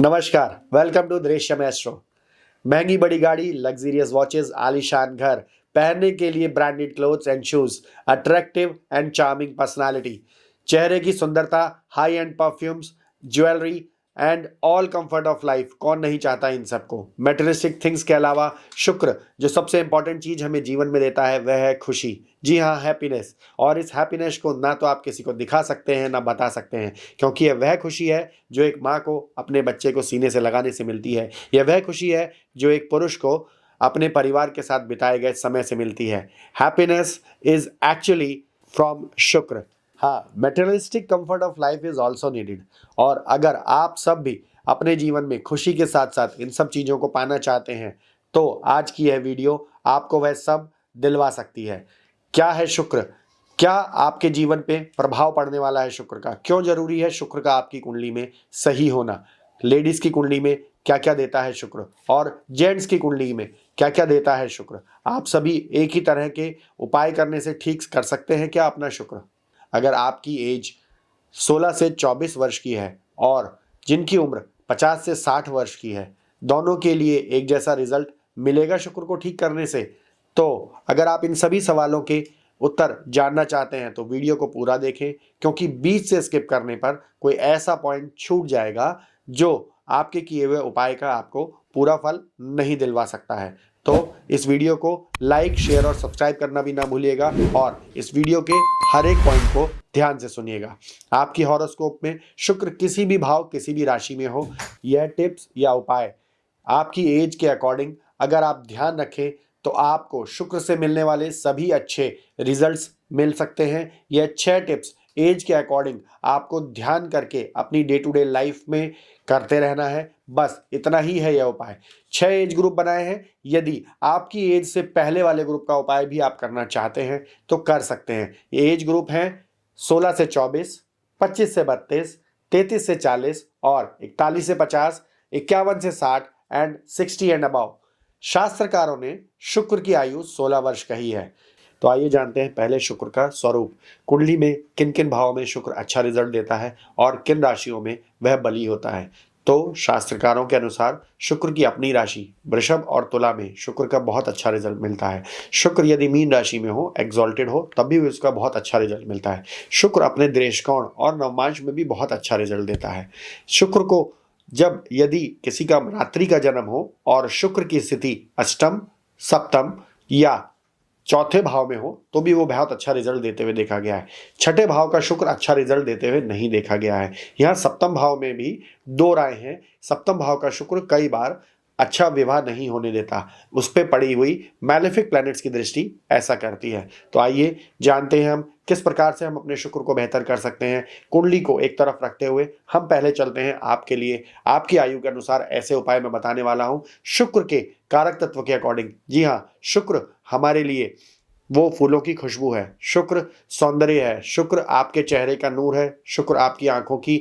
नमस्कार, welcome to दृश्य Maestro. महंगी बड़ी गाड़ी, लग्जरियस वॉचेस, आलीशान घर, पहनने के लिए branded clothes and shoes, attractive and charming personality, चेहरे की सुंदरता, high and perfumes, jewellery and all comfort of life. कौन नहीं चाहता इन सबको। मेटेरियलिस्टिक थिंग्स के अलावा शुक्र जो सबसे इंपॉर्टेंट चीज हमें जीवन में देता है वह है खुशी। जी हाँ, हैप्पीनेस। और इस हैप्पीनेस को ना तो आप किसी को दिखा सकते हैं ना बता सकते हैं, क्योंकि यह वह खुशी है जो एक माँ को अपने बच्चे को सीने से लगाने से मिलती है। यह वह खुशी है जो एक पुरुष को अपने परिवार के साथ बिताए गए समय से मिलती है। हैप्पीनेस इज एक्चुअली फ्रॉम शुक्र। हाँ, materialistic comfort of life is also needed. और अगर आप सब भी अपने जीवन में खुशी के साथ साथ इन सब चीज़ों को पाना चाहते हैं तो आज की यह वीडियो आपको वह सब दिलवा सकती है। क्या है शुक्र? क्या आपके जीवन पे प्रभाव पड़ने वाला है शुक्र का? क्यों जरूरी है शुक्र का आपकी कुंडली में सही होना? लेडीज की कुंडली में क्या क्या देता है शुक्र और जेंट्स की कुंडली में क्या क्या देता है शुक्र? आप सभी एक ही तरह के उपाय करने से ठीक कर सकते हैं क्या अपना शुक्र? अगर आपकी एज 16 से 24 वर्ष की है और जिनकी उम्र 50 से 60 वर्ष की है, दोनों के लिए एक जैसा रिजल्ट मिलेगा शुक्र को ठीक करने से? तो अगर आप इन सभी सवालों के उत्तर जानना चाहते हैं तो वीडियो को पूरा देखें, क्योंकि बीच से स्किप करने पर कोई ऐसा पॉइंट छूट जाएगा जो आपके किए हुए उपाय का आपको पूरा फल नहीं दिलवा सकता है। तो इस वीडियो को लाइक, शेयर और सब्सक्राइब करना भी ना भूलिएगा और इस वीडियो के हर एक पॉइंट को ध्यान से सुनिएगा। आपकी हॉरोस्कोप में शुक्र किसी भी भाव, किसी भी राशि में हो, यह टिप्स या उपाय आपकी एज के अकॉर्डिंग अगर आप ध्यान रखें तो आपको शुक्र से मिलने वाले सभी अच्छे रिजल्ट्स मिल सकते हैं। यह 6 टिप्स एज के अकॉर्डिंग आपको ध्यान करके अपनी डे टू डे लाइफ में करते रहना है। बस इतना ही है यह उपाय। 6 एज ग्रुप बनाए हैं। यदि आपकी एज से पहले वाले ग्रुप का उपाय भी आप करना चाहते हैं तो कर सकते हैं। ये एज ग्रुप हैं 16 से 24, 25 से 32, 33 से 40 और 41 से 50, 51 से 60 एंड 60 एंड अबव। शास्त्रकारों ने शुक्र की आयु 16 वर्ष कही है। तो आइए जानते हैं पहले शुक्र का स्वरूप। कुंडली में किन किन भावों में शुक्र अच्छा रिजल्ट देता है और किन राशियों में वह बली होता है। तो शास्त्रकारों के अनुसार शुक्र की अपनी राशि वृषभ और तुला में शुक्र का बहुत अच्छा रिजल्ट मिलता है। शुक्र यदि मीन राशि में हो, एक्सॉल्टेड हो, तब भी उसका बहुत अच्छा रिजल्ट मिलता है। शुक्र अपने दृष्टिकोण और नवमांश में भी बहुत अच्छा रिजल्ट देता है। शुक्र को जब यदि किसी का रात्रि का जन्म हो और शुक्र की स्थिति अष्टम, सप्तम या चौथे भाव में हो तो भी वो बहुत अच्छा रिजल्ट देते हुए देखा गया है। छठे भाव का शुक्र अच्छा रिजल्ट देते हुए नहीं देखा गया है। यहाँ सप्तम भाव में भी 2 राय हैं। सप्तम भाव का शुक्र कई बार अच्छा विवाह नहीं होने देता। उस पर पड़ी हुई मैलेफिक प्लैनेट्स की दृष्टि ऐसा करती है। तो आइए जानते हैं हम किस प्रकार से हम अपने शुक्र को बेहतर कर सकते हैं। कुंडली को एक तरफ रखते हुए हम पहले चलते हैं आपके लिए आपकी आयु के अनुसार ऐसे उपाय मैं बताने वाला हूं शुक्र के कारक तत्व के अकॉर्डिंग। जी हाँ, शुक्र हमारे लिए वो फूलों की खुशबू है, शुक्र सौंदर्य है, शुक्र आपके चेहरे का नूर है, शुक्र आपकी आंखों की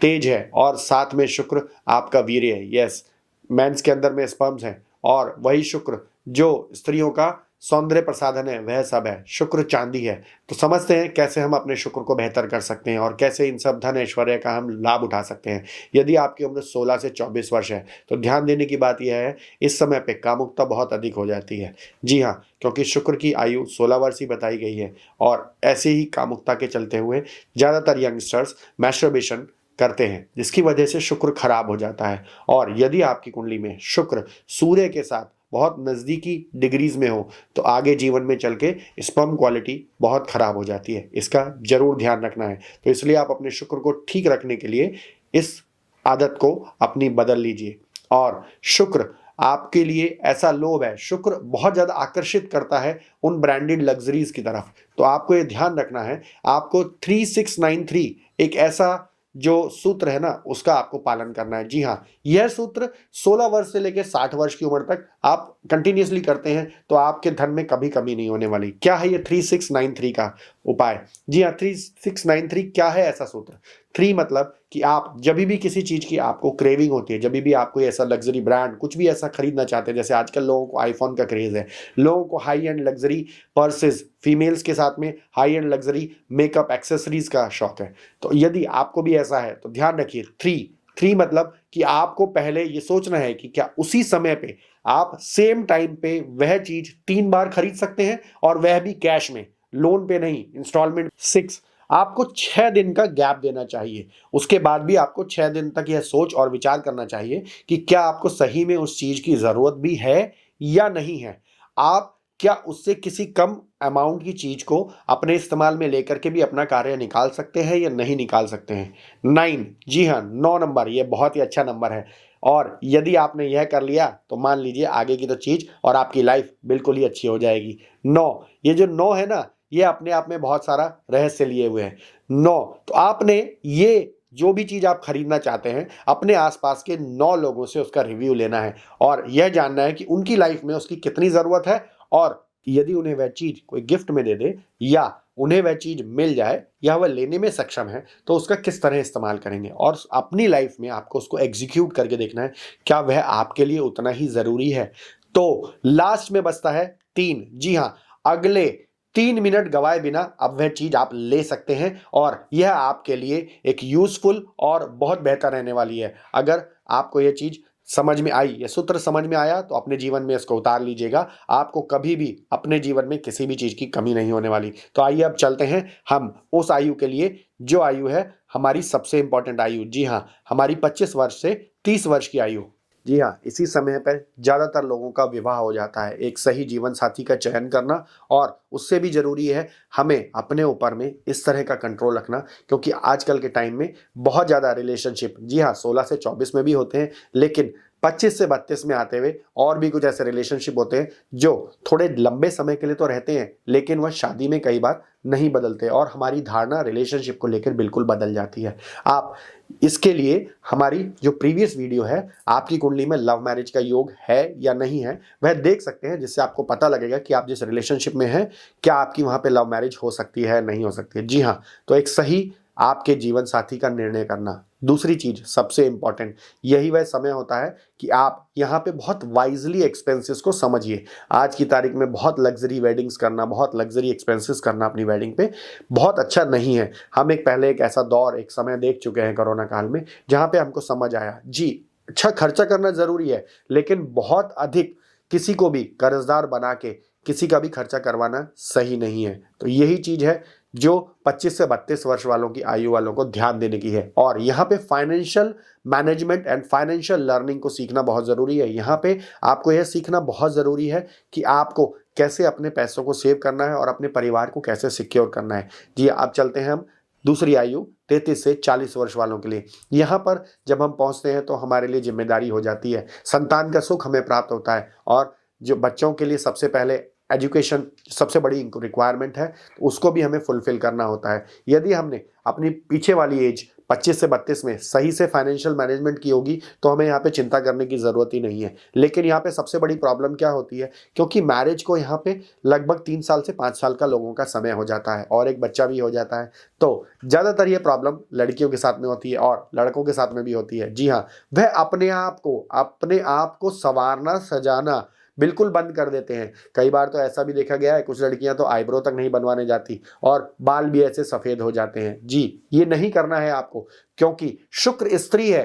तेज है और साथ में शुक्र आपका वीर्य है। यस, मेंस के अंदर में स्पर्म्स हैं और वही शुक्र जो स्त्रियों का सौंदर्य प्रसाधन है वह सब है। शुक्र चांदी है। तो समझते हैं कैसे हम अपने शुक्र को बेहतर कर सकते हैं और कैसे इन सब धन ऐश्वर्य का हम लाभ उठा सकते हैं। यदि आपकी उम्र 16 से 24 वर्ष है तो ध्यान देने की बात यह है, इस समय पे कामुकता बहुत अधिक हो जाती है। जी हाँ, क्योंकि शुक्र की आयु 16 वर्ष ही बताई गई है और ऐसे ही कामुकता के चलते हुए ज़्यादातर यंगस्टर्स मैस्टरबेशन करते हैं, जिसकी वजह से शुक्र खराब हो जाता है। और यदि आपकी कुंडली में शुक्र सूर्य के साथ बहुत नज़दीकी डिग्रीज में हो तो आगे जीवन में चल के स्पर्म क्वालिटी बहुत खराब हो जाती है। इसका जरूर ध्यान रखना है। तो इसलिए आप अपने शुक्र को ठीक रखने के लिए इस आदत को अपनी बदल लीजिए। और शुक्र आपके लिए ऐसा लोभ है, शुक्र बहुत ज़्यादा आकर्षित करता है उन ब्रांडेड लग्जरीज की तरफ। तो आपको ये ध्यान रखना है, आपको 3693 एक ऐसा जो सूत्र है ना उसका आपको पालन करना है। जी हाँ, यह सूत्र 16 वर्ष से लेकर 60 वर्ष की उम्र तक आप कंटिन्यूसली करते हैं तो आपके धन में कभी कमी नहीं होने वाली। क्या है ये 3693 का उपाय? जी हाँ, 3693 क्या है ऐसा सूत्र? 3 मतलब कि आप जब भी किसी चीज़ की आपको क्रेविंग होती है, जब भी आप कोई ऐसा लग्जरी ब्रांड कुछ भी ऐसा खरीदना चाहते हैं, जैसे आजकल लोगों को आईफोन का क्रेज़ है, लोगों को high and luxury purses, females के साथ में high and luxury makeup accessories का शौक है। तो यदि आपको भी ऐसा है तो ध्यान रखिए 3 3 मतलब कि आपको पहले ये सोचना है कि क्या उसी समय पे आप सेम टाइम पे वह चीज 3 बार खरीद सकते हैं, और वह भी कैश में, लोन पे नहीं, इंस्टॉलमेंट। 6, आपको 6 दिन का गैप देना चाहिए। उसके बाद भी आपको 6 दिन तक यह सोच और विचार करना चाहिए कि क्या आपको सही में उस चीज की जरूरत भी है या नहीं है। आप क्या उससे किसी कम अमाउंट की चीज को अपने इस्तेमाल में लेकर के भी अपना कार्य निकाल सकते हैं या नहीं निकाल सकते हैं। 9, जी हाँ, 9 नंबर, ये बहुत ही अच्छा नंबर है। और यदि आपने यह कर लिया तो मान लीजिए आगे की तो चीज और आपकी लाइफ बिल्कुल ही अच्छी हो जाएगी। 9, ये जो 9 है ना, ये अपने आप में बहुत सारा रहस्य लिए हुए है। 9, तो आपने ये जो भी चीज आप खरीदना चाहते हैं, अपने आसपास के 9 लोगों से उसका रिव्यू लेना है और यह जानना है कि उनकी लाइफ में उसकी कितनी जरूरत है, और यदि उन्हें वह चीज कोई गिफ्ट में दे दे या उन्हें वह चीज मिल जाए या वह लेने में सक्षम है, तो उसका किस तरह इस्तेमाल करेंगे, और अपनी लाइफ में आपको उसको एग्जीक्यूट करके देखना है क्या वह आपके लिए उतना ही जरूरी है। तो लास्ट में बचता है 3, जी हाँ, अगले 3 मिनट गवाए बिना अब वह चीज आप ले सकते हैं, और यह आपके लिए एक यूजफुल और बहुत बेहतर रहने वाली है। अगर आपको यह चीज समझ में आई, यह सूत्र समझ में आया, तो अपने जीवन में इसको उतार लीजिएगा। आपको कभी भी अपने जीवन में किसी भी चीज की कमी नहीं होने वाली। तो आइए अब चलते हैं हम उस आयु के लिए जो आयु है हमारी सबसे इंपॉर्टेंट आयु, जी हाँ, हमारी 25 वर्ष से 30 वर्ष की आयु। जी हाँ, इसी समय पर ज़्यादातर लोगों का विवाह हो जाता है। एक सही जीवन साथी का चयन करना, और उससे भी ज़रूरी है हमें अपने ऊपर में इस तरह का कंट्रोल रखना, क्योंकि आजकल के टाइम में बहुत ज़्यादा रिलेशनशिप, जी हाँ, 16 से 24 में भी होते हैं, लेकिन 25 से 32 में आते हुए और भी कुछ ऐसे रिलेशनशिप होते हैं जो थोड़े लंबे समय के लिए तो रहते हैं, लेकिन वह शादी में कई बार नहीं बदलते, और हमारी धारणा रिलेशनशिप को लेकर बिल्कुल बदल जाती है। आप इसके लिए हमारी जो प्रीवियस वीडियो है, आपकी कुंडली में लव मैरिज का योग है या नहीं है, वह देख सकते हैं, जिससे आपको पता लगेगा कि आप जिस रिलेशनशिप में हैं, क्या आपकी वहां पे लव मैरिज हो सकती है, नहीं हो सकती है। जी हाँ, तो एक सही आपके जीवन साथी का निर्णय करना। दूसरी चीज सबसे इंपॉर्टेंट, यही वह समय होता है कि आप यहाँ पे बहुत वाइजली एक्सपेंसेस को समझिए। आज की तारीख में बहुत लग्जरी वेडिंग्स करना, बहुत लग्जरी एक्सपेंसेस करना अपनी वेडिंग पे बहुत अच्छा नहीं है। हम पहले एक ऐसा दौर, एक समय देख चुके हैं कोरोना काल में, जहाँ पे हमको समझ आया, जी, अच्छा खर्चा करना जरूरी है, लेकिन बहुत अधिक किसी को भी कर्जदार बना के किसी का भी खर्चा करवाना सही नहीं है। तो यही चीज है जो 25 से 32 वर्ष वालों की आयु वालों को ध्यान देने की है। और यहाँ पे financial management and financial learning को सीखना बहुत ज़रूरी है। यहाँ पे आपको यह सीखना बहुत ज़रूरी है कि आपको कैसे अपने पैसों को सेव करना है और अपने परिवार को कैसे सिक्योर करना है। जी, अब चलते हैं हम दूसरी आयु 33 से 40 वर्ष वालों के लिए। यहाँ पर जब हम पहुँचते हैं तो हमारे लिए जिम्मेदारी हो जाती है, संतान का सुख हमें प्राप्त होता है, और जो बच्चों के लिए सबसे पहले एजुकेशन सबसे बड़ी रिक्वायरमेंट है, तो उसको भी हमें फुलफिल करना होता है। यदि हमने अपनी पीछे वाली एज 25 से 32 में सही से फाइनेंशियल मैनेजमेंट की होगी, तो हमें यहाँ पे चिंता करने की ज़रूरत ही नहीं है। लेकिन यहाँ पे सबसे बड़ी प्रॉब्लम क्या होती है, क्योंकि मैरिज को यहाँ पे लगभग 3 साल से 5 साल का लोगों का समय हो जाता है और एक बच्चा भी हो जाता है, तो ज़्यादातर ये प्रॉब्लम लड़कियों के साथ में होती है और लड़कों के साथ में भी होती है। जी हाँ, वह अपने आप को संवारना, सजाना बिल्कुल बंद कर देते हैं। कई बार तो ऐसा भी देखा गया है, कुछ लड़कियां तो आईब्रो तक नहीं बनवाने जाती और बाल भी ऐसे सफेद हो जाते हैं। जी, ये नहीं करना है आपको, क्योंकि शुक्र स्त्री है,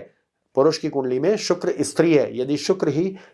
पुरुष की कुंडली में शुक्र स्त्री है।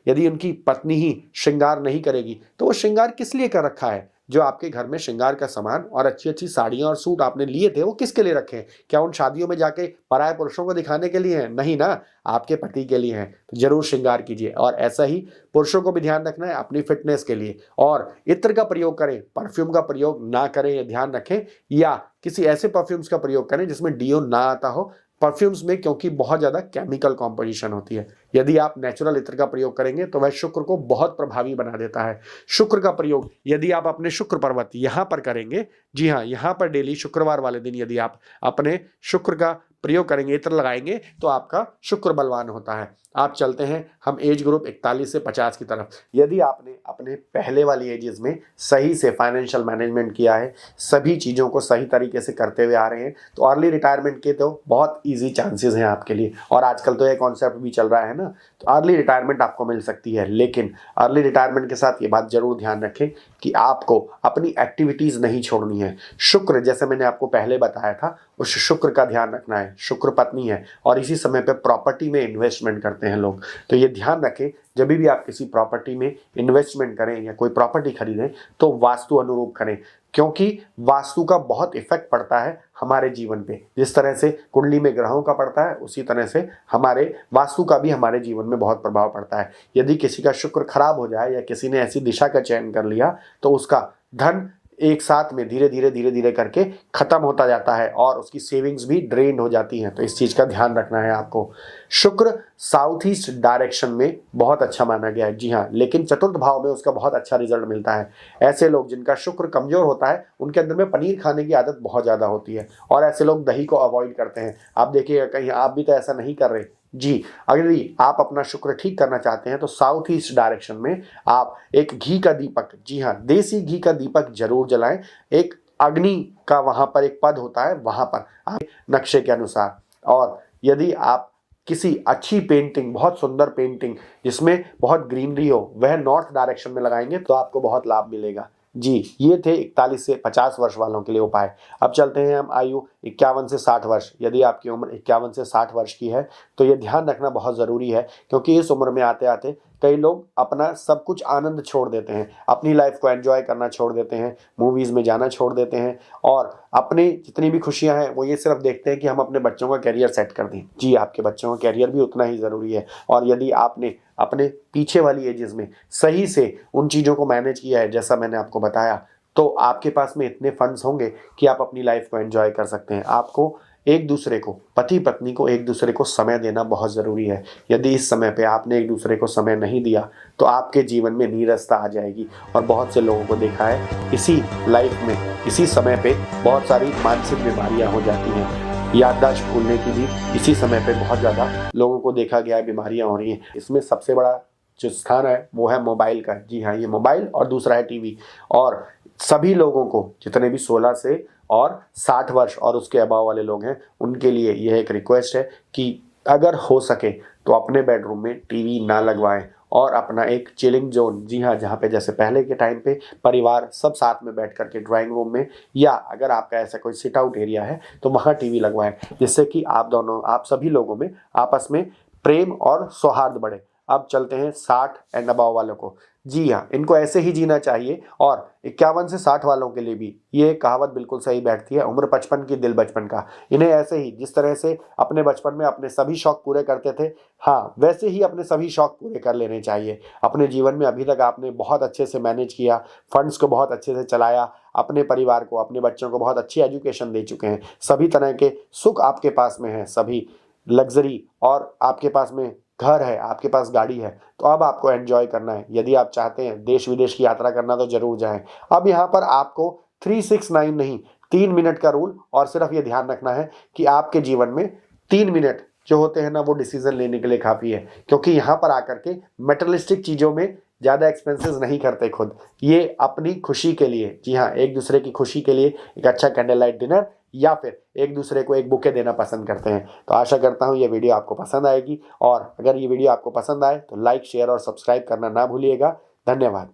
यदि उनकी पत्नी ही श्रृंगार नहीं करेगी, तो वो श्रृंगार किस लिए कर रखा है? जो आपके घर में श्रृंगार का सामान और अच्छी अच्छी साड़ियां और सूट आपने लिए थे, वो किसके लिए रखे हैं? क्या उन शादियों में जाके पराये पुरुषों को दिखाने के लिए हैं? नहीं ना, आपके पति के लिए हैं। तो जरूर श्रृंगार कीजिए। और ऐसा ही पुरुषों को भी ध्यान रखना है अपनी फिटनेस के लिए, और इत्र का प्रयोग करें, परफ्यूम का प्रयोग ना करें, ये ध्यान रखें, या किसी ऐसे परफ्यूम्स का प्रयोग करें जिसमें डीओ ना आता हो परफ्यूम्स में, क्योंकि बहुत ज़्यादा केमिकल कॉम्पोजिशन होती है। यदि आप नेचुरल इत्र का प्रयोग करेंगे तो वह शुक्र को बहुत प्रभावी बना देता है। शुक्र का प्रयोग यदि आप अपने शुक्र पर्वत यहाँ पर करेंगे, जी हाँ, यहाँ पर डेली शुक्रवार वाले दिन यदि आप अपने शुक्र का प्रयोग करेंगे, इत्र लगाएंगे, तो आपका शुक्र बलवान होता है। आप चलते हैं हम एज ग्रुप 41 से 50 की तरफ। यदि आपने अपने पहले वाली एजेस में सही से फाइनेंशियल मैनेजमेंट किया है, सभी चीज़ों को सही तरीके से करते हुए आ रहे हैं, तो अर्ली रिटायरमेंट के तो बहुत ईजी चांसेस हैं आपके लिए। और आजकल तो ये कॉन्सेप्ट भी चल रहा है ना, तो अर्ली रिटायरमेंट आपको मिल सकती है। लेकिन अर्ली रिटायरमेंट के साथ ये बात जरूर ध्यान रखें कि आपको अपनी एक्टिविटीज़ नहीं छोड़नी है। शुक्र, जैसे मैंने आपको पहले बताया था, उस शुक्र का ध्यान रखना है। शुक्र पत्नी है और इसी समय पे प्रॉपर्टी में इन्वेस्टमेंट करते हैं लोग, तो ये ध्यान रखें जब भी आप किसी प्रॉपर्टी में इन्वेस्टमेंट करें या कोई प्रॉपर्टी खरीदें तो वास्तु अनुरूप करें, क्योंकि वास्तु का बहुत इफेक्ट पड़ता है हमारे जीवन पे। जिस तरह से कुंडली में ग्रहों का पड़ता है उसी तरह से हमारे वास्तु का भी हमारे जीवन में बहुत प्रभाव पड़ता है। यदि किसी का शुक्र खराब हो जाए या किसी ने ऐसी दिशा का चयन कर लिया तो उसका धन एक साथ में धीरे धीरे करके खत्म होता जाता है और उसकी सेविंग्स भी ड्रेन हो जाती हैं। तो इस चीज का ध्यान रखना है आपको। शुक्र साउथ ईस्ट डायरेक्शन में बहुत अच्छा माना गया है, जी हाँ, लेकिन चतुर्थ भाव में उसका बहुत अच्छा रिजल्ट मिलता है। ऐसे लोग जिनका शुक्र कमजोर होता है उनके अंदर में पनीर खाने की आदत बहुत ज्यादा होती है और ऐसे लोग दही को अवॉइड करते हैं। आप देखिएगा कहीं आप भी तो ऐसा नहीं कर रहे जी। अगर आप अपना शुक्र ठीक करना चाहते हैं तो साउथ ईस्ट डायरेक्शन में आप एक घी का दीपक, जी हाँ, देसी घी का दीपक जरूर जलाएं। एक अग्नि का वहां पर एक पद होता है, वहां पर आप नक्शे के अनुसार। और यदि आप किसी अच्छी पेंटिंग, बहुत सुंदर पेंटिंग जिसमें बहुत ग्रीनरी हो, वह नॉर्थ डायरेक्शन में लगाएंगे तो आपको बहुत लाभ मिलेगा। जी, ये थे 41 से 50 वर्ष वालों के लिए उपाय। अब चलते हैं हम आयु 51 से 60 वर्ष। यदि आपकी उम्र 51 से 60 वर्ष की है तो ये ध्यान रखना बहुत ज़रूरी है, क्योंकि इस उम्र में आते आते कई लोग अपना सब कुछ आनंद छोड़ देते हैं, अपनी लाइफ को एंजॉय करना छोड़ देते हैं, मूवीज़ में जाना छोड़ देते हैं और अपनी जितनी भी खुशियां हैं वो ये सिर्फ देखते हैं कि हम अपने बच्चों का कैरियर सेट कर दें। जी, आपके बच्चों का कैरियर भी उतना ही ज़रूरी है। और यदि आपने अपने पीछे वाली एजेस में सही से उन चीज़ों को मैनेज किया है जैसा मैंने आपको बताया, तो आपके पास में इतने फंड्स होंगे कि आप अपनी लाइफ को एंजॉय कर सकते हैं। आपको एक दूसरे को, पति पत्नी को एक दूसरे को समय देना बहुत ज़रूरी है। यदि इस समय पे आपने एक दूसरे को समय नहीं दिया तो आपके जीवन में नीरसता आ जाएगी। और बहुत से लोगों को देखा है इसी लाइफ में, इसी समय पे बहुत सारी मानसिक बीमारियां हो जाती हैं। याददाश्त भूलने की भी इसी समय पे बहुत ज़्यादा लोगों को देखा गया है बीमारियां हो रही हैं। इसमें सबसे बड़ा जो स्थान है वो है मोबाइल का। जी हाँ, ये मोबाइल और दूसरा है टीवी। और सभी लोगों को, जितने भी 16 से और 60 वर्ष और उसके अबाव वाले लोग हैं, उनके लिए यह एक रिक्वेस्ट है कि अगर हो सके तो अपने बेडरूम में टीवी ना लगवाएं और अपना एक चिलिंग जोन, जी हाँ, जहाँ पे जैसे पहले के टाइम पे परिवार सब साथ में बैठ करके ड्राइंग रूम में, या अगर आपका ऐसा कोई सिट आउट एरिया है तो वहाँ टीवी लगवाएं, जिससे कि आप सभी लोगों में आपस में प्रेम और सौहार्द बढ़े। अब चलते हैं 60 एंड अबाव वालों को। जी हाँ, इनको ऐसे ही जीना चाहिए। और 51 से 60 वालों के लिए भी ये कहावत बिल्कुल सही बैठती है, उम्र 55 की दिल बचपन का। इन्हें ऐसे ही, जिस तरह से अपने बचपन में अपने सभी शौक पूरे करते थे, हाँ, वैसे ही अपने सभी शौक पूरे कर लेने चाहिए। अपने जीवन में अभी तक आपने बहुत अच्छे से मैनेज किया, फंड्स को बहुत अच्छे से चलाया, अपने परिवार को, अपने बच्चों को बहुत अच्छी एजुकेशन दे चुके हैं, सभी तरह के सुख आपके पास में है, सभी लग्जरी, और आपके पास में घर है, आपके पास गाड़ी है, तो अब आपको एंजॉय करना है। यदि आप चाहते हैं देश विदेश की यात्रा करना तो जरूर जाएं। अब यहाँ पर आपको 369 नहीं, 3 मिनट का रूल, और सिर्फ ये ध्यान रखना है कि आपके जीवन में 3 मिनट जो होते हैं ना वो डिसीजन लेने के लिए काफ़ी है, क्योंकि यहाँ पर आकर के मेटलिस्टिक चीज़ों में ज़्यादा एक्सपेंसेस नहीं करते खुद, ये अपनी खुशी के लिए, जी हाँ, एक दूसरे की खुशी के लिए एक अच्छा कैंडल लाइट डिनर या फिर एक दूसरे को एक बुके देना पसंद करते हैं। तो आशा करता हूँ ये वीडियो आपको पसंद आएगी, और अगर ये वीडियो आपको पसंद आए तो लाइक, शेयर और सब्सक्राइब करना ना भूलिएगा। धन्यवाद।